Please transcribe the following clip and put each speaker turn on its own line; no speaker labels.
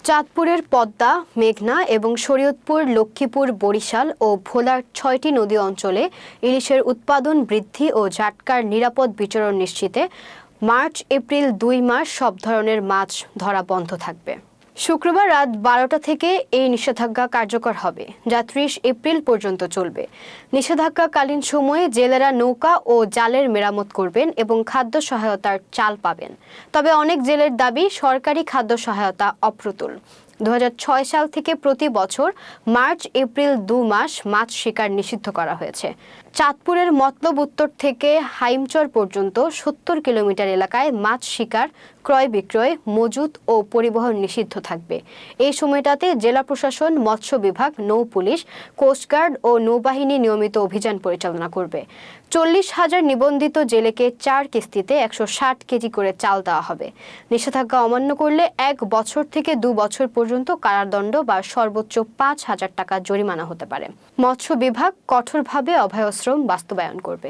চাঁদপুরের পদ্মা, মেঘনা এবং শরীয়তপুর, লক্ষ্মীপুর, বরিশাল ও ভোলার ৬টি নদী অঞ্চলে ইলিশের উৎপাদন বৃদ্ধি ও জাটকার নিরাপদ বিচরণ নিশ্চিতে মার্চ-এপ্রিল ২ মাস সব ধরনের মাছ ধরা বন্ধ থাকবে। শুক্রবার রাত ১২টা থেকে এই নিষেধাজ্ঞা কার্যকর হবে, যা ৩০ এপ্রিল পর্যন্ত চলবে। নিষেধাজ্ঞাকালীন সময়ে জেলেরা নৌকা ও জালের মেরামত করবেন এবং খাদ্য সহায়তার চাল পাবেন। তবে অনেক জেলের দাবি, সরকারি খাদ্য সহায়তা অপ্রতুল। ২০০৬ সাল থেকে প্রতি বছর মার্চ-এপ্রিল ২ মাস মাছ শিকার নিষিদ্ধ করা হয়েছে। চাঁদপুরের মতলব উত্তর থেকে হাইমচর পর্যন্ত ৭০ কিলোমিটার এলাকায় মাছ শিকার, ক্রয় বিক্রয়, মজুত ও পরিবহন নিষিদ্ধ থাকবে। এই সময়টাতে জেলা প্রশাসন, মৎস্য বিভাগ, নৌ পুলিশ, কোস্টগার্ড ও নৌবাহিনী নিয়মিত অভিযান পরিচালনা করবে। ৪০,০০০ নিবন্ধিত জেলেকে ৪ কিস্তিতে ১৬০ কেজি করে চাল দেওয়া হবে। নিষেধাজ্ঞা অমান্য করলে ১ বছর থেকে ২ বছর পর্যন্ত কারাদণ্ড বা সর্বোচ্চ ৫,০০০ টাকা জরিমানা হতে পারে। মৎস্য বিভাগ কঠোরভাবে অভয়াশ্রম বাস্তবায়ন করবে।